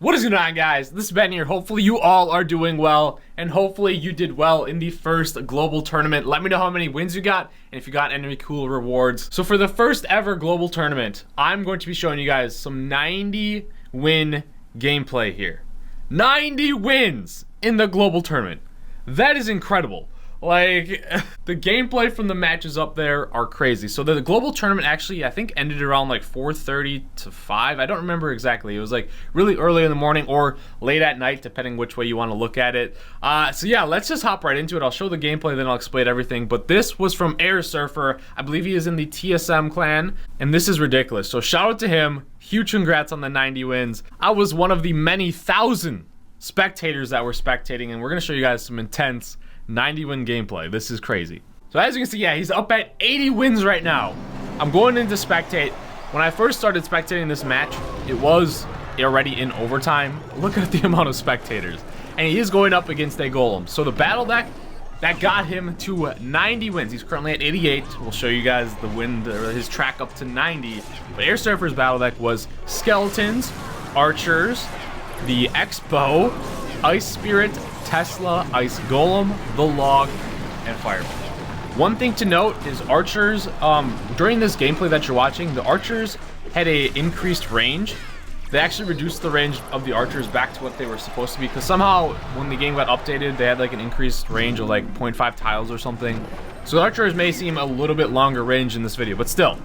What is going on, guys? This is Ben here. Hopefully you all are doing well, and hopefully you did well in the first global tournament. Let me know how many wins you got and if you got any cool rewards. So for the first ever global tournament, I'm going to be showing you guys some 90 win gameplay here. 90 wins in the global tournament. That is incredible. Like, the gameplay from the matches up there are crazy. So the global tournament actually, I think, ended around like 4:30 to 5. I don't remember exactly. It was like really early in the morning or late at night, depending which way you want to look at it. So yeah, let's just hop right into it. I'll show the gameplay, then I'll explain everything. But this was from AirSurfer. I believe he is in the TSM clan, and this is ridiculous. So shout out to him. Huge congrats on the 90 wins. I was one of the many thousand spectators that were spectating, and we're going to show you guys some intense 90 win gameplay. This is crazy. So as you can see, yeah, he's up at 80 wins right now. I'm going into spectate. When I first started spectating this match, it was already in overtime. Look at the amount of spectators. And he is going up against a golem. So the battle deck, that got him to 90 wins. He's currently at 88. We'll show you guys the win, his track up to 90. But AirSurfer's battle deck was skeletons, archers, the X-Bow, Ice Spirit, Tesla, Ice Golem, the Log, and Fireball. One thing to note is archers, during this gameplay that you're watching, the archers had a increased range. They actually reduced the range of the archers back to what they were supposed to be, because somehow when the game got updated, they had like an increased range of like 0.5 tiles or something. So the archers may seem a little bit longer range in this video, but still,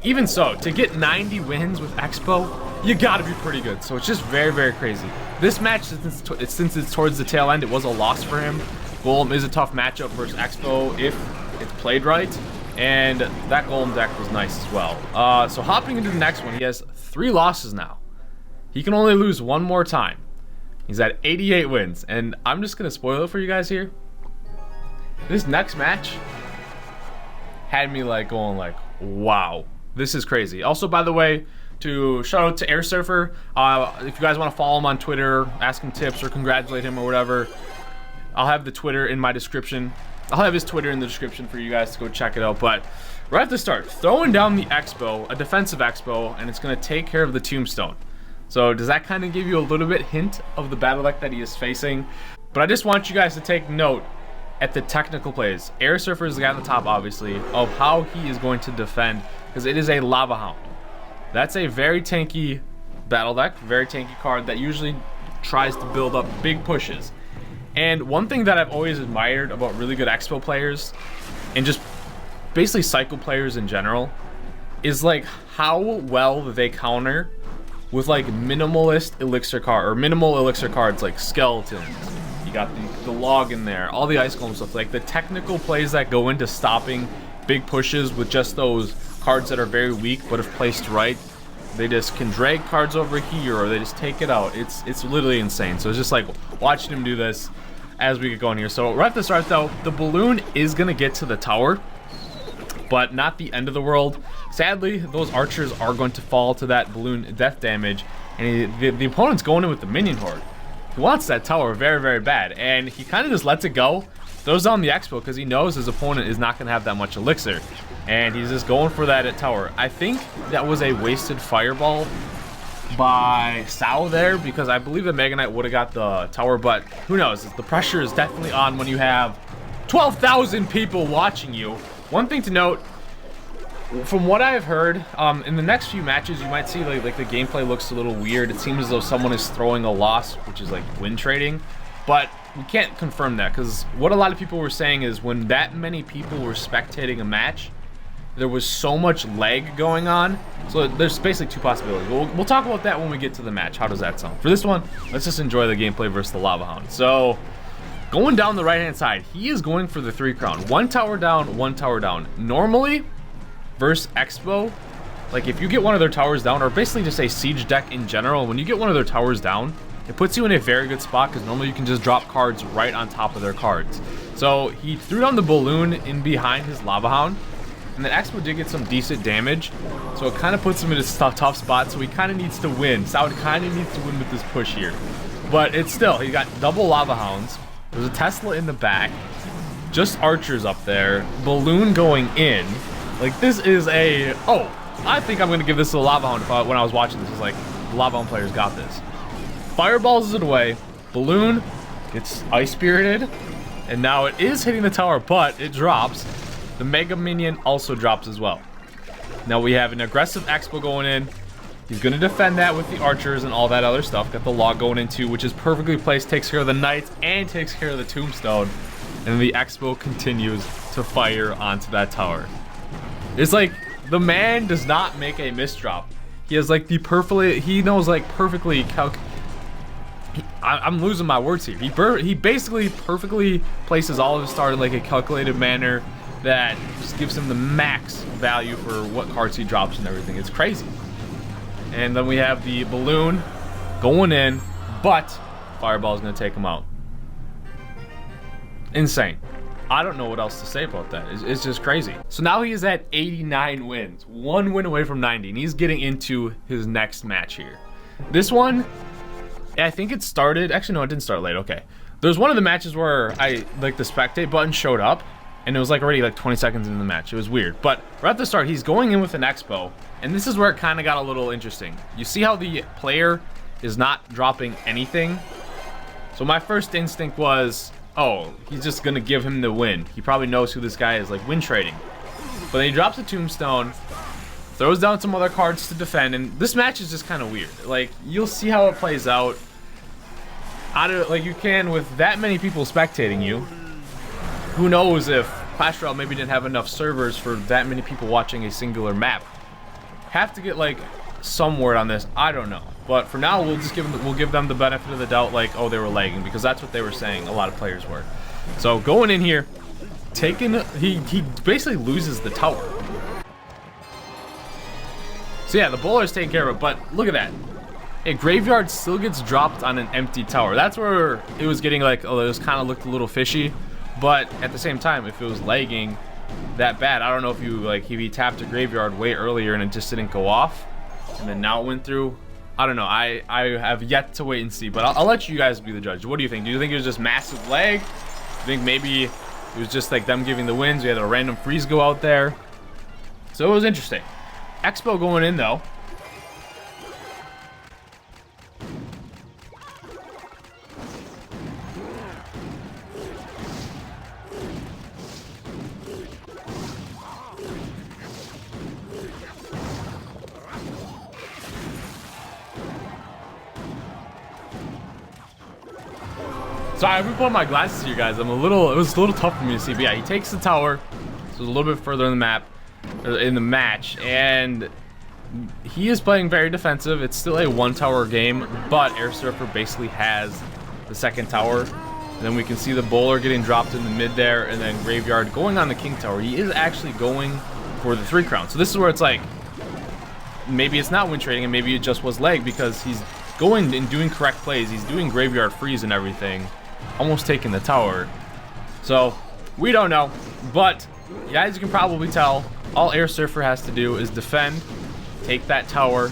even so, to get 90 wins with Expo, you gotta be pretty good. So it's just very, very crazy. This match, since it's towards the tail end, it was a loss for him. Golem is a tough matchup versus Expo if it's played right, and that Golem deck was nice as well. So hopping into the next one, he has 3 losses now. He can only lose one more time. He's at 88 wins, and I'm just gonna spoil it for you guys here. This next match had me like going like, wow, this is crazy. Also, by the way, to shout out to AirSurfer, if you guys want to follow him on Twitter, ask him tips or congratulate him or whatever, I'll have the Twitter in my description. I'll have his Twitter in the description for you guys to go check it out. But right at the start, throwing down the X-Bow, a defensive X-Bow, and it's going to take care of the Tombstone. So does that kind of give you a little bit hint of the battle deck that he is facing? But I just want you guys to take note at the technical plays. AirSurfer is the guy on the top, obviously, of how he is going to defend, because it is a Lava Hound. That's a very tanky battle deck, very tanky card that usually tries to build up big pushes. And one thing that I've always admired about really good Expo players, and just basically cycle players in general, is like how well they counter with like minimalist elixir card, or minimal elixir cards like skeletons. You got the log in there, all the ice golem stuff, like the technical plays that go into stopping big pushes with just those cards that are very weak, but if placed right, they just can drag cards over here, or they just take it out. It's literally insane. So it's just like watching him do this as we get going here. So right at the start though, the balloon is gonna get to the tower, but not the end of the world. Sadly, those archers are going to fall to that balloon death damage, and the opponent's going in with the minion horde. He wants that tower very, very bad, and he kind of just lets it go, throws down the Expo because he knows his opponent is not going to have that much elixir, and he's just going for that at tower. I think that was a wasted fireball by Sao there, because I believe the Mega Knight would have got the tower, but who knows? The pressure is definitely on when you have 12,000 people watching you. One thing to note, from what I've heard, in the next few matches, you might see like the gameplay looks a little weird. It seems as though someone is throwing a loss, which is like win trading, but we can't confirm that, because what a lot of people were saying is when that many people were spectating a match, there was so much lag going on. So there's basically 2 possibilities. We'll talk about that when we get to the match. How does that sound? For this one, let's just enjoy the gameplay versus the Lava Hound. So going down the right hand side, he is going for the 3 crown. 1 tower down, 1 tower down. Normally versus Expo, like if you get one of their towers down, or basically just a siege deck in general, when you get one of their towers down, it puts you in a very good spot, because normally you can just drop cards right on top of their cards. So he threw down the balloon in behind his Lava Hound, and then Expo did get some decent damage, so it kind of puts him in a tough spot. So he kind of needs to win. Sao kind of needs to win with this push here, but it's still, he got double Lava Hounds. There's a Tesla in the back, just archers up there, balloon going in. Like, this is a, oh, I think I'm going to give this to the Lava Hound. When I was watching this, it's like, the Lava Hound players got this. fireballs it away. Balloon gets ice spirited, and now it is hitting the tower, but it drops. The Mega Minion also drops as well. Now we have an aggressive Expo going in. He's going to defend that with the archers and all that other stuff. Got the log going in too, which is perfectly placed. Takes care of the knights and takes care of the tombstone. And then the Expo continues to fire onto that tower. It's like the man does not make a misdrop. He has like the perfectly, he knows like perfectly I'm losing my words here. He basically perfectly places all of his stars in like a calculated manner that just gives him the max value for what cards he drops and everything. It's crazy. And then we have the balloon going in, but fireball is going to take him out. Insane. I don't know what else to say about that. It's just crazy. So now he is at 89 wins, 1 win away from 90, and he's getting into his next match here. This one, I think it started, actually no, it didn't start late, okay. There's one of the matches where the spectate button showed up, and it was like already like 20 seconds into the match. It was weird, but right at the start, he's going in with an Expo, and this is where it kind of got a little interesting. You see how the player is not dropping anything? So my first instinct was, oh, he's just gonna give him the win. He probably knows who this guy is, like win trading. But then he drops a tombstone, throws down some other cards to defend, and this match is just kind of weird. Like, you'll see how it plays out. Like you can with that many people spectating you. Who knows if Clash Royale maybe didn't have enough servers for that many people watching a singular map. Have to get like some word on this, I don't know. But for now, we'll just give them the benefit of the doubt, like, oh, they were lagging, because that's what they were saying. A lot of players were. So going in here, he basically loses the tower. So yeah, the bowler's taking care of it, but look at that. A graveyard still gets dropped on an empty tower. That's where it was getting like, oh, it was kind of looked a little fishy. But at the same time, if it was lagging that bad, I don't know if if he tapped a graveyard way earlier and it just didn't go off, and then now it went through. I don't know. I have yet to wait and see, but I'll let you guys be the judge. What do you think? Do you think it was just massive lag? Do you think maybe it was just like them giving the wins? We had a random freeze go out there. So it was interesting. Expo going in though. Sorry, I've been putting my glasses here, guys. It was a little tough for me to see, but yeah, he takes the tower, so a little bit further in the map, in the match, and he is playing very defensive. It's still a one-tower game, but AirSurfer basically has the second tower, and then we can see the bowler getting dropped in the mid there, and then Graveyard going on the king tower. He is actually going for the 3 crown, so this is where it's like, maybe it's not win trading, and maybe it just was lag, because he's going and doing correct plays. He's doing Graveyard freeze and everything, almost taking the tower. So we don't know, but yeah, as you can probably tell, all AirSurfer has to do is defend, take that tower,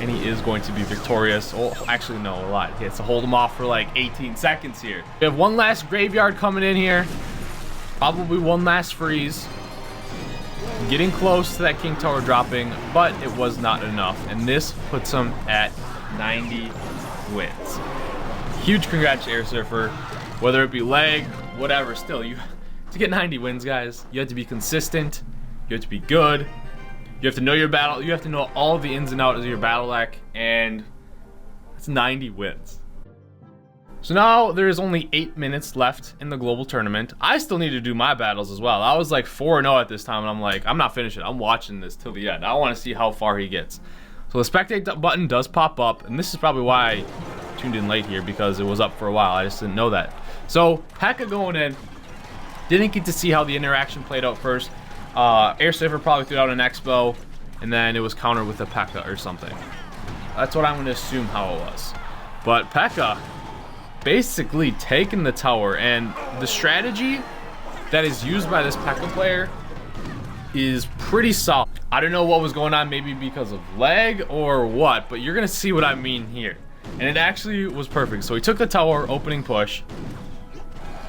and he is going to be victorious. Oh, actually no, a lot. He has to hold him off for like 18 seconds here. We have one last graveyard coming in here, probably one last freeze, getting close to that king tower dropping, but it was not enough, and this puts him at 90 wins. Huge congrats to AirSurfer. Whether it be lag, whatever, still, to get 90 wins, guys, you have to be consistent, you have to be good, you have to know your battle, you have to know all the ins and outs of your battle deck, and that's 90 wins. So now there is only 8 minutes left in the global tournament. I still need to do my battles as well. I was like 4-0 at this time, and I'm like, I'm not finishing. I'm watching this till the end. I want to see how far he gets. So the spectate button does pop up, and this is probably why I tuned in late here, because it was up for a while. I just didn't know that. So P.E.K.K.A going in. Didn't get to see how the interaction played out first. AirSurfer probably threw out an Expo, and then it was countered with a P.E.K.K.A or something. That's what I'm going to assume how it was. But P.E.K.K.A basically taking the tower, and the strategy that is used by this P.E.K.K.A player is pretty solid. I don't know what was going on, maybe because of lag or what, but you're gonna see what I mean here. And it actually was perfect. So he took the tower, opening push,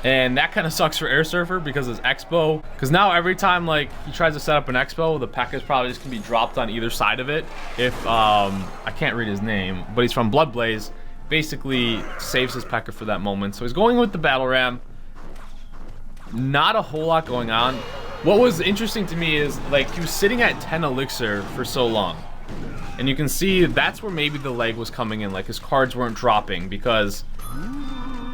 and that kind of sucks for AirSurfer because his Expo, because now every time like he tries to set up an Expo, the P.E.K.K.A is probably just gonna be dropped on either side of it. If I can't read his name, but he's from Bloodblaze, basically saves his P.E.K.K.A for that moment. So he's going with the battle ram. Not a whole lot going on. What was interesting to me is, like, he was sitting at 10 elixir for so long. And you can see that's where maybe the lag was coming in. Like, his cards weren't dropping because,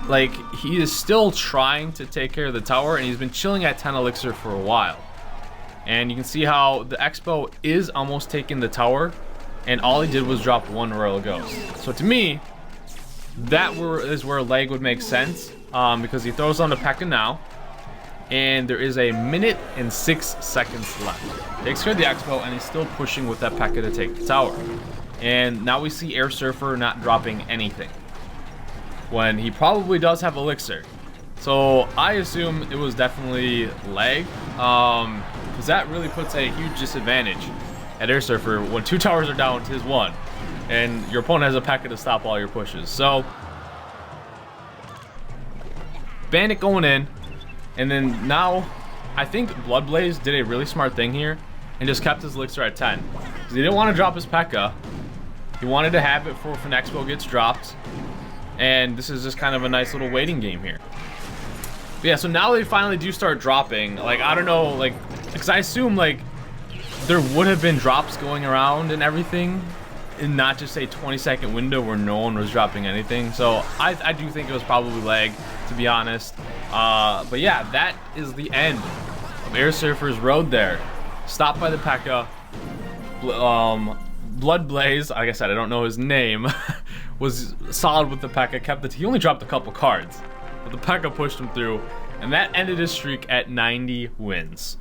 like, he is still trying to take care of the tower, and he's been chilling at 10 elixir for a while. And you can see how the Expo is almost taking the tower, and all he did was drop one Royal Ghost. So to me, that is where lag would make sense, because he throws on the P.E.K.K.A now, and there is a minute and 6 seconds left. Takes care of the Expo, and he's still pushing with that P.E.K.K.A to take the tower. And now we see AirSurfer not dropping anything, when he probably does have elixir. So I assume it was definitely lag, because that really puts a huge disadvantage at AirSurfer when 2 towers are down to his 1, and your opponent has a P.E.K.K.A to stop all your pushes. So Bandit going in, and then now I think Bloodblaze did a really smart thing here and just kept his elixir at 10, because he didn't want to drop his P.E.K.K.A. He wanted to have it for if an Expo gets dropped, and this is just kind of a nice little waiting game here. But yeah, so now they finally do start dropping. Like, I don't know, like, because I assume, like, there would have been drops going around and everything, and not just a 20-second window where no one was dropping anything. So I do think it was probably lag, to be honest. But yeah, that is the end of AirSurfer's road there. Stopped by the P.E.K.K.A. Bloodblaze, like I said, I don't know his name, was solid with the P.E.K.K.A. He only dropped a couple cards, but the P.E.K.K.A pushed him through, and that ended his streak at 90 wins.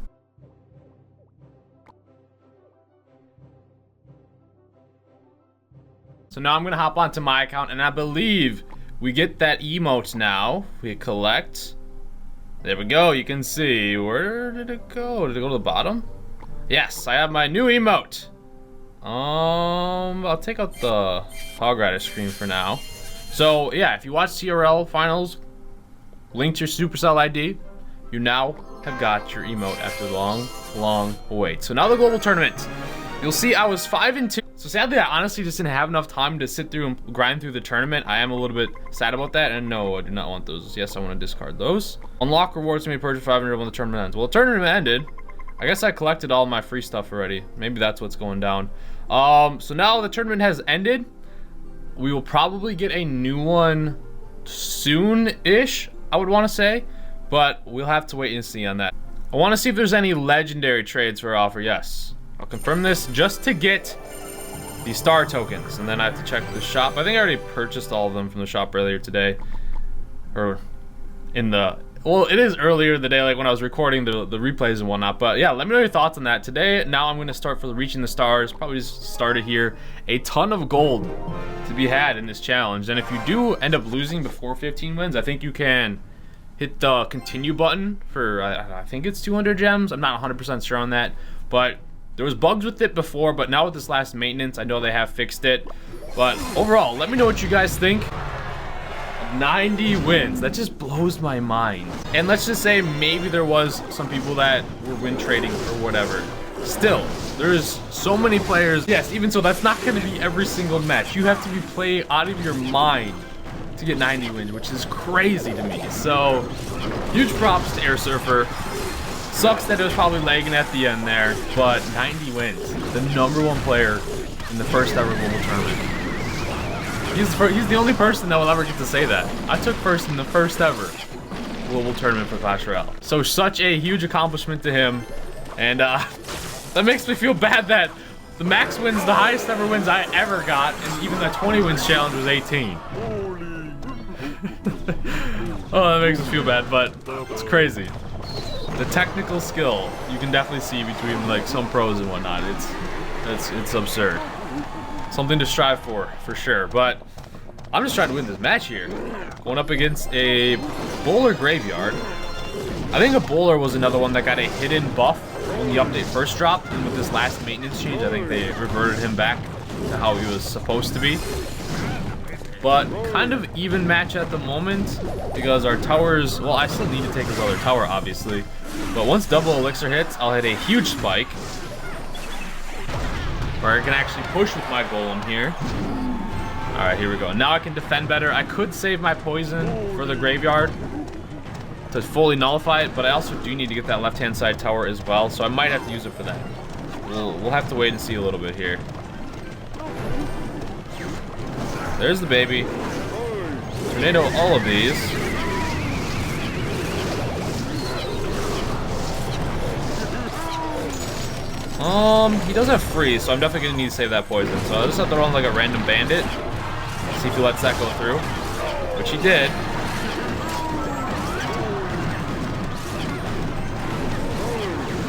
So now I'm gonna hop onto my account, and I believe we get that emote now. We collect. There we go. You can see. Where did it go? Did it go to the bottom? Yes, I have my new emote. I'll take out the Hog Rider screen for now. So yeah, if you watch CRL finals, link to your Supercell ID, you now have got your emote after long wait. So now the global tournament. You'll see I was 5-2. So sadly, I honestly just didn't have enough time to sit through and grind through the tournament. I am a little bit sad about that. And no, I do not want those. Yes, I want to discard those. Unlock rewards to me purchase 500 when the tournament ends. Well, the tournament ended. I guess I collected all my free stuff already. Maybe that's what's going down. So now the tournament has ended. We will probably get a new one soon-ish, I would want to say. But we'll have to wait and see on that. I want to see if there's any legendary trades for offer. Yes. I'll confirm this just to get the star tokens, and then I have to check the shop. I think I already purchased all of them from the shop earlier today, or in the, well, it is earlier in the day, like when I was recording the replays and whatnot. But yeah, let me know your thoughts on that. Today, now I'm going to start for the reaching the stars. Probably just started here. A ton of gold to be had in this challenge, and if you do end up losing before 15 wins, I think you can hit the continue button for I think it's 200 gems. I'm not 100% sure on that, but there was bugs with it before, but now with this last maintenance, I know they have fixed it. But overall, let me know what you guys think. 90 wins, that just blows my mind. And let's just say maybe there was some people that were win trading or whatever. Still, there's so many players. Yes, even so, that's not going to be every single match. You have to be playing out of your mind to get 90 wins, which is crazy to me. So, huge props to AirSurfer. Sucks that it was probably lagging at the end there, but 90 wins. The #1 player in the first ever global tournament. He's the only person that will ever get to say that. I took first in the first ever global tournament for Clash Royale. So such a huge accomplishment to him, and that makes me feel bad that the max wins, the highest ever wins I ever got, and even the 20 wins challenge was 18. Oh, that makes us feel bad, but it's crazy. The technical skill you can definitely see between like some pros and whatnot. It's absurd. Something to strive for sure. But I'm just trying to win this match here. Going up against a bowler graveyard. I think a bowler was another one that got a hidden buff when the update first dropped, and with this last maintenance change, I think they reverted him back to how he was supposed to be. But kind of even match at the moment because our towers, well, I still need to take his other tower, obviously. But once double elixir hits, I'll hit a huge spike where I can actually push with my golem here. Alright, here we go. Now I can defend better. I could save my poison for the graveyard to fully nullify it, but I also do need to get that left-hand side tower as well, so I might have to use it for that. We'll have to wait and see a little bit here. There's the baby. Tornado all of these. He does have freeze, so I'm definitely gonna need to save that poison. So I'll just have to run like a random bandit. See if he lets that go through. Which he did.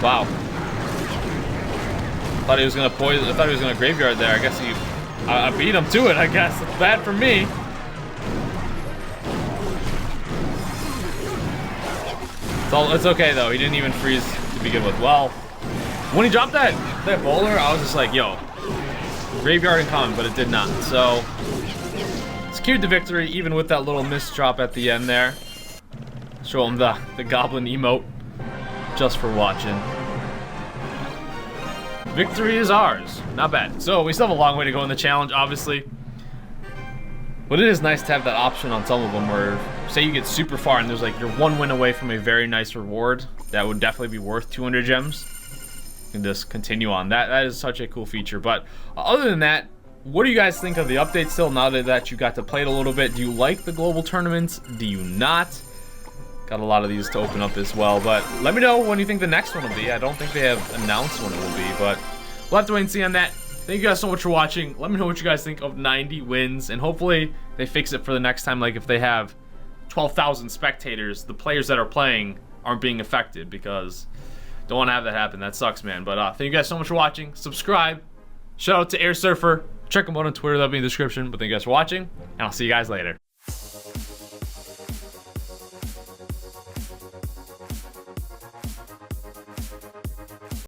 Wow. Thought he was gonna poison. I thought he was gonna graveyard there. I guess I beat him to it. I guess it's bad for me. It's okay though. He didn't even freeze to begin with. Well, when he dropped that bowler, I was just like, yo, graveyard incoming, but it did not. So secured the victory, even with that little miss drop at the end there. Show him the goblin emote just for watching. Victory is ours. Not bad. So we still have a long way to go in the challenge, obviously. But it is nice to have that option on some of them where, say you get super far and there's like you're one win away from a very nice reward. That would definitely be worth 200 gems. You can just continue on. That is such a cool feature. But other than that, what do you guys think of the update still now that you got to play it a little bit? Do you like the global tournaments? Do you not? Got a lot of these to open up as well, but let me know when you think the next one will be. I don't think they have announced when it will be, but we'll have to wait and see on that. Thank you guys so much for watching. Let me know what you guys think of 90 wins, and hopefully they fix it for the next time. Like if they have 12,000 spectators, the players that are playing aren't being affected, because don't want to have that happen. That sucks, man. But thank you guys so much for watching. Subscribe. Shout out to AirSurfer. Check him out on Twitter. That'll be in the description. But thank you guys for watching, and I'll see you guys later.